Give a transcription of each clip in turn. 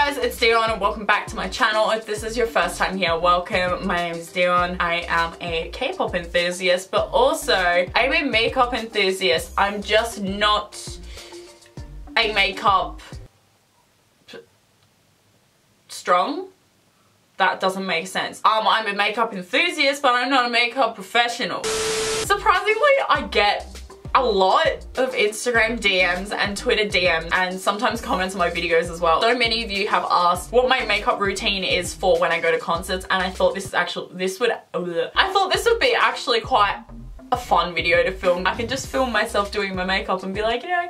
guys, it's Dion and welcome back to my channel. If this is your first time here, welcome. My name is Dion. I am a K-pop enthusiast, but also I'm a makeup enthusiast. I'm just not a makeup strong. That doesn't make sense. I'm a makeup enthusiast, but I'm not a makeup professional. Surprisingly, I get a lot of Instagram DMs and Twitter DMs and sometimes comments on my videos as well. So many of you have asked what my makeup routine is for when I go to concerts, and I thought this would be actually quite a fun video to film. I can just film myself doing my makeup and be like, you know,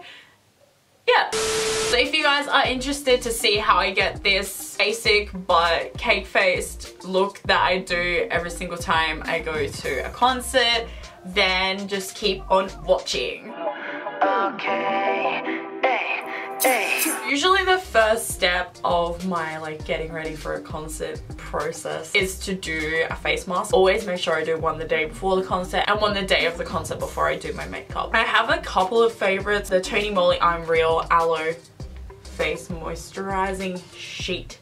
yeah. So if you guys are interested to see how I get this basic but cake-faced look that I do every single time I go to a concert, then just keep on watching. Okay. Usually the first step of my getting ready for a concert process is to do a face mask. Always make sure I do one the day before the concert and one the day of the concert before I do my makeup. I have a couple of favorites. The Tony Moly I'm Real Aloe Face Moisturizing Sheet.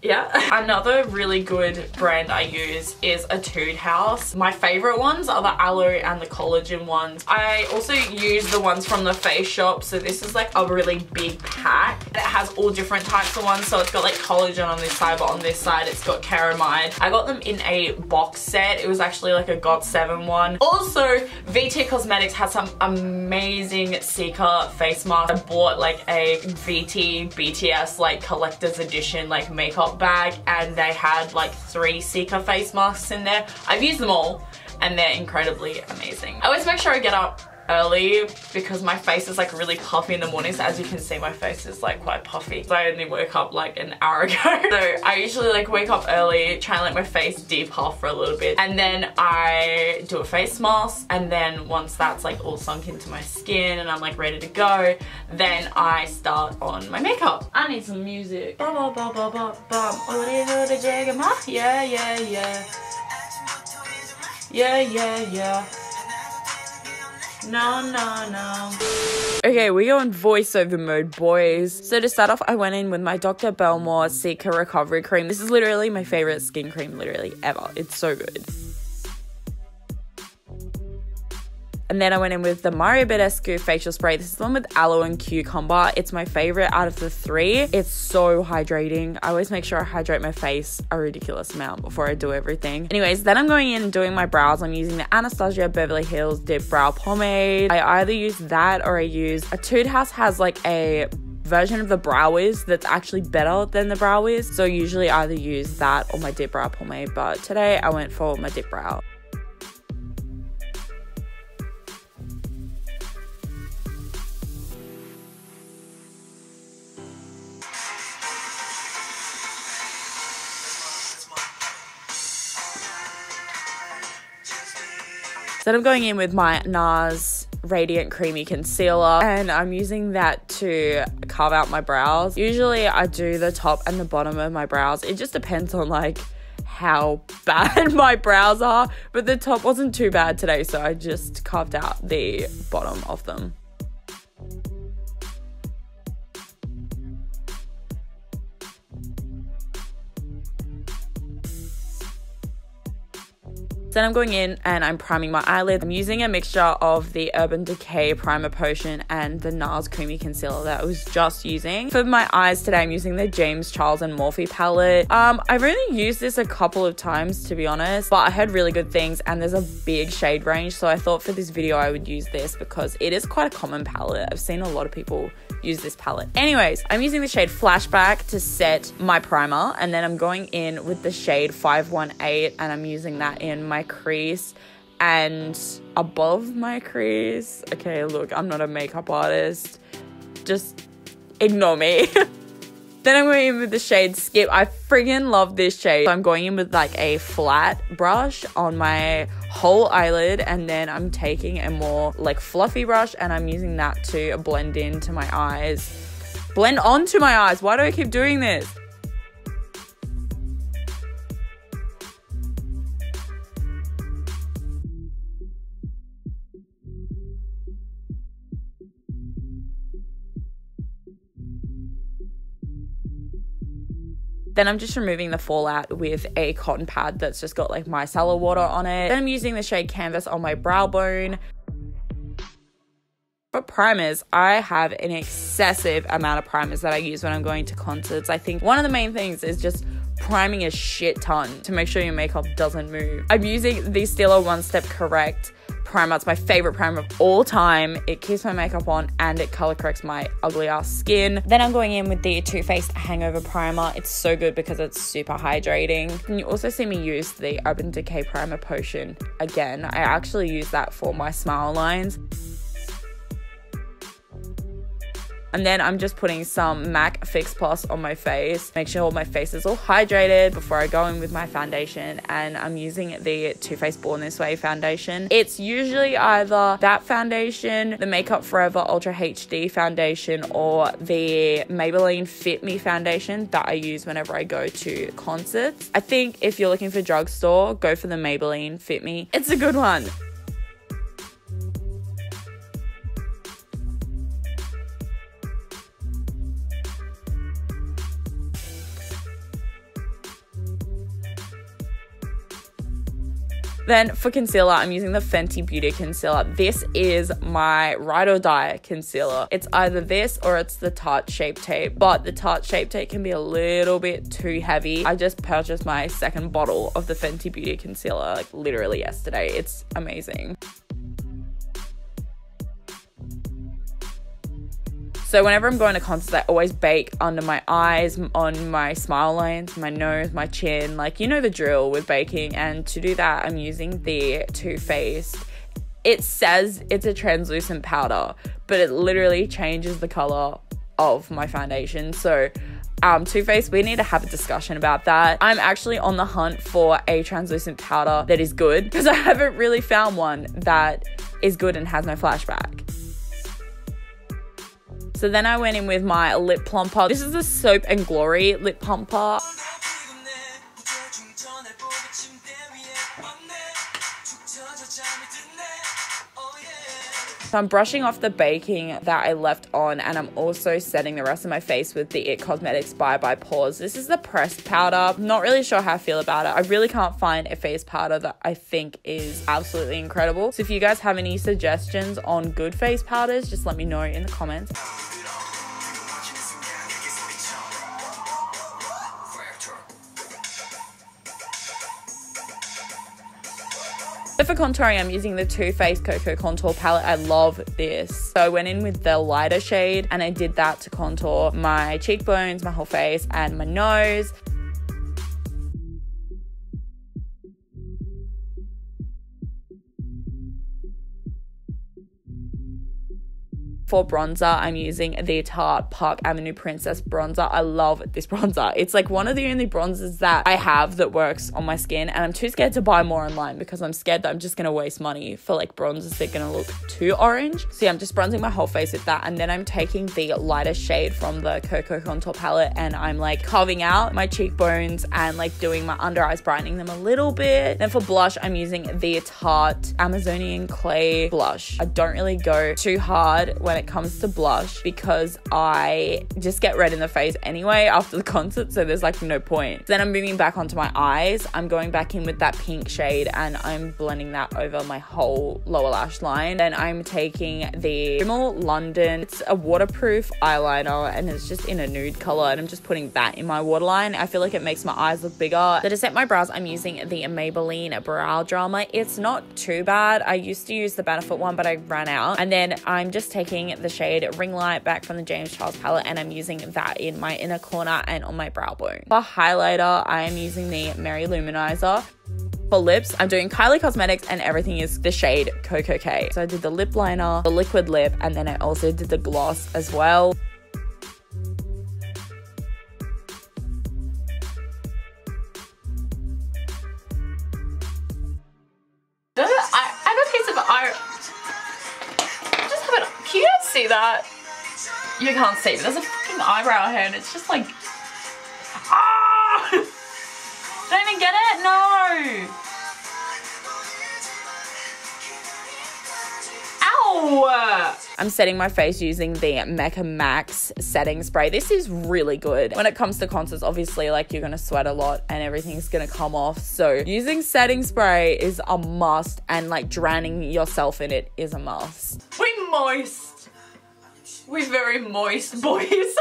Yeah. Another really good brand I use is Etude House. My favorite ones are the aloe and the collagen ones. I also use the ones from the Face Shop. So this is like a really big pack. It has all different types of ones. So it's got like collagen on this side, but on this side it's got ceramide. I got them in a box set. It was actually like a GOT7 one. Also, VT Cosmetics has some amazing cica face masks. I bought like a VT BTS like collector's edition like makeup bag, and they had like 3 cica face masks in there. I've used them all and they're incredibly amazing. I always make sure I get up early because my face is like really puffy in the morning. So as you can see, my face is like quite puffy. So I only woke up like an hour ago. So I usually like wake up early, try and let my face depuff for a little bit, and then I do a face mask, and then once that's like all sunk into my skin and I'm like ready to go, then I start on my makeup. I need some music. Yeah, yeah, yeah. Yeah, yeah, yeah. No, no, no. Okay, we go in voiceover mode, boys. So to start off, I went in with my Dr. Belmeur Cica Recovery Cream. This is literally my favorite skin cream, literally ever. It's so good. And then I went in with the badescu facial spray. This is the one with aloe and cucumber. It's my favorite out of the 3. It's so hydrating. I always make sure I hydrate my face a ridiculous amount before I do everything. Anyways, then I'm going in and doing my brows. I'm using the Anastasia Beverly Hills Dip Brow Pomade. I either use that or I use Etude House has like a version of the Brow Wiz that's actually better than the Brow Wiz. So usually I either use that or my Dip Brow Pomade, but today I went for my Dip Brow. Then I'm going in with my NARS Radiant Creamy Concealer, and I'm using that to carve out my brows. Usually I do the top and the bottom of my brows. It just depends on like how bad my brows are, but the top wasn't too bad today, so I just carved out the bottom of them. Then I'm going in and I'm priming my eyelid. I'm using a mixture of the Urban Decay Primer Potion and the NARS Creamy Concealer that I was just using. For my eyes today, I'm using the James Charles and Morphe palette. I've only used this a couple of times, to be honest, but I heard really good things and there's a big shade range. So I thought for this video I would use this because it is quite a common palette. I've seen a lot of people use this palette. Anyways, I'm using the shade Flashback to set my primer, and then I'm going in with the shade 518 and I'm using that in my crease and above my crease. Okay, look, I'm not a makeup artist. Just ignore me. Then I'm going in with the shade Skip. I friggin' love this shade. So I'm going in with like a flat brush on my whole eyelid, and then I'm taking a more like fluffy brush and I'm using that to blend into my eyes. Blend onto my eyes. Why do I keep doing this? Then I'm just removing the fallout with a cotton pad that's just got like micellar water on it. Then I'm using the shade Canvas on my brow bone. For primers, I have an excessive amount of primers that I use when I'm going to concerts. I think one of the main things is just priming a shit ton to make sure your makeup doesn't move. I'm using the Stila One Step Correct primer. It's my favorite primer of all time. It keeps my makeup on and it color corrects my ugly ass skin. Then I'm going in with the Too Faced Hangover primer. It's so good because it's super hydrating. And you also see me use the Urban Decay Primer Potion again. I actually use that for my smile lines. And then I'm just putting some MAC Fix Plus on my face. Make sure my face is all hydrated before I go in with my foundation. And I'm using the Too Faced Born This Way foundation. It's usually either that foundation, the Makeup Forever Ultra HD foundation, or the Maybelline Fit Me foundation that I use whenever I go to concerts. I think if you're looking for drugstore, go for the Maybelline Fit Me. It's a good one. Then for concealer, I'm using the Fenty Beauty Concealer. This is my ride or die concealer. It's either this or it's the Tarte Shape Tape, but the Tarte Shape Tape can be a little bit too heavy. I just purchased my second bottle of the Fenty Beauty Concealer like literally yesterday. It's amazing. So whenever I'm going to concerts, I always bake under my eyes, on my smile lines, my nose, my chin, like you know the drill with baking. And to do that, I'm using the Too Faced. It says it's a translucent powder, but it literally changes the color of my foundation. So Too Faced, we need to have a discussion about that. I'm actually on the hunt for a translucent powder that is good because I haven't really found one that is good and has no flashback. So then I went in with my lip plumper. This is the Soap and Glory lip plumper. So I'm brushing off the baking that I left on, and I'm also setting the rest of my face with the It Cosmetics Bye Bye Pores. This is the pressed powder. Not really sure how I feel about it. I really can't find a face powder that I think is absolutely incredible. So if you guys have any suggestions on good face powders, just let me know in the comments. So for contouring, I'm using the Too Faced Cocoa Contour Palette. I love this. So I went in with the lighter shade and I did that to contour my cheekbones, my whole face, and my nose. For bronzer, I'm using the Tarte Park Avenue Princess bronzer. I love this bronzer. It's like one of the only bronzers that I have that works on my skin, and I'm too scared to buy more online because I'm scared that I'm just gonna waste money for like bronzers that are gonna look too orange. So yeah, I'm just bronzing my whole face with that, and then I'm taking the lighter shade from the Cocoa Contour Palette and I'm like carving out my cheekbones and like doing my under eyes, brightening them a little bit. Then for blush, I'm using the Tarte Amazonian Clay blush. I don't really go too hard when it comes to blush because I just get red in the face anyway after the concert, so there's like no point. Then I'm moving back onto my eyes. I'm going back in with that pink shade and I'm blending that over my whole lower lash line. Then I'm taking the Rimmel London. It's a waterproof eyeliner and it's just in a nude color, and I'm just putting that in my waterline. I feel like it makes my eyes look bigger. So to set my brows, I'm using the Maybelline Brow Drama. It's not too bad. I used to use the Benefit one, but I ran out. And then I'm just taking the shade Ring Light back from the James Charles palette, and I'm using that in my inner corner and on my brow bone. For highlighter, I am using the Mary Luminizer. For lips, I'm doing Kylie Cosmetics and everything is the shade Coco K. So I did the lip liner, the liquid lip, and then I also did the gloss as well. See that? You can't see, but there's a fucking eyebrow hair and it's just like, ah! Don't even get it? No! Ow! I'm setting my face using the Mecca Max setting spray. This is really good. When it comes to concerts, obviously, like, you're gonna sweat a lot and everything's gonna come off. So using setting spray is a must, and like drowning yourself in it is a must. We moist. We very moist boys.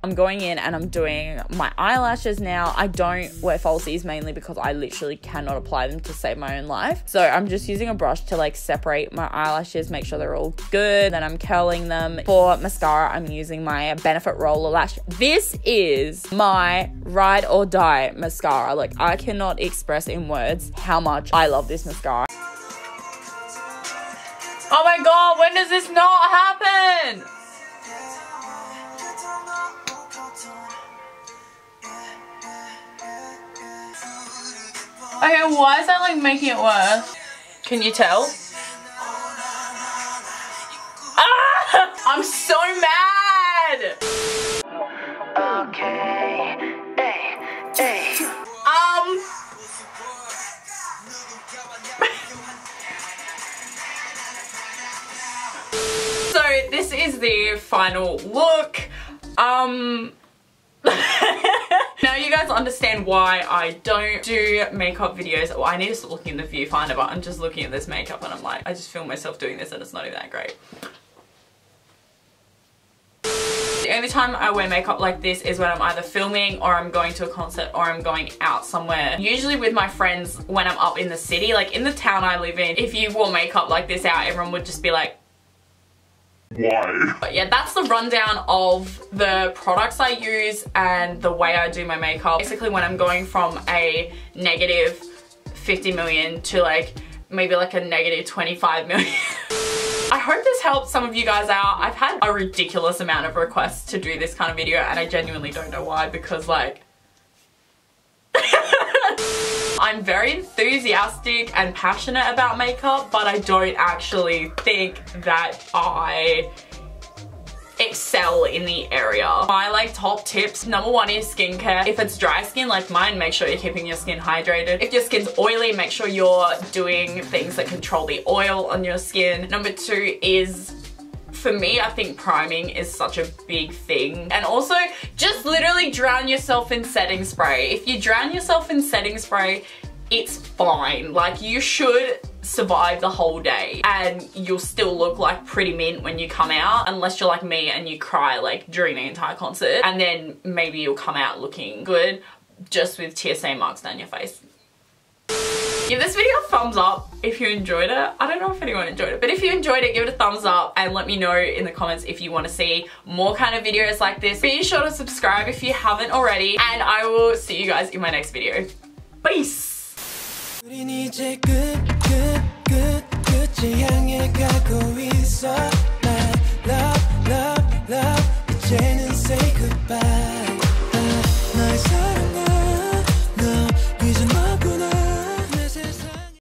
I'm going in and I'm doing my eyelashes now. I don't wear falsies mainly because I literally cannot apply them to save my own life. So I'm just using a brush to like separate my eyelashes, make sure they're all good. Then I'm curling them. For mascara, I'm using my Benefit Roller Lash. This is my ride or die mascara. Like, I cannot express in words how much I love this mascara. Oh my God, when does this not happen? Okay, why is that like making it worse? Can you tell? Ah! I'm so mad! Okay. Hey. So this is the final look. Now you guys understand why I don't do makeup videos. Well, I need to stop looking in the viewfinder, but I'm just looking at this makeup and I'm like, I just feel myself doing this and it's not even that great. The only time I wear makeup like this is when I'm either filming or I'm going to a concert or I'm going out somewhere. Usually with my friends when I'm up in the city, like in the town I live in, if you wore makeup like this out, everyone would just be like, why? But yeah, that's the rundown of the products I use and the way I do my makeup. Basically, when I'm going from a negative 50 million to like maybe like a negative 25 million. I hope this helps some of you guys out. I've had a ridiculous amount of requests to do this kind of video and I genuinely don't know why, because like I'm very enthusiastic and passionate about makeup, but I don't actually think that I excel in the area. My like top tips, number one is skincare. If it's dry skin like mine, make sure you're keeping your skin hydrated. If your skin's oily, make sure you're doing things that control the oil on your skin. Number two is, for me, I think priming is such a big thing. And also, just literally drown yourself in setting spray. If you drown yourself in setting spray, it's fine. Like, you should survive the whole day and you'll still look like pretty mint when you come out, unless you're like me and you cry like during the entire concert, and then maybe you'll come out looking good just with TSA marks down your face. Give this video a thumbs up if you enjoyed it. I don't know if anyone enjoyed it, but if you enjoyed it, give it a thumbs up and let me know in the comments if you want to see more kind of videos like this. Be sure to subscribe if you haven't already, and I will see you guys in my next video. Peace! Love, love, love, 이제는 say goodbye.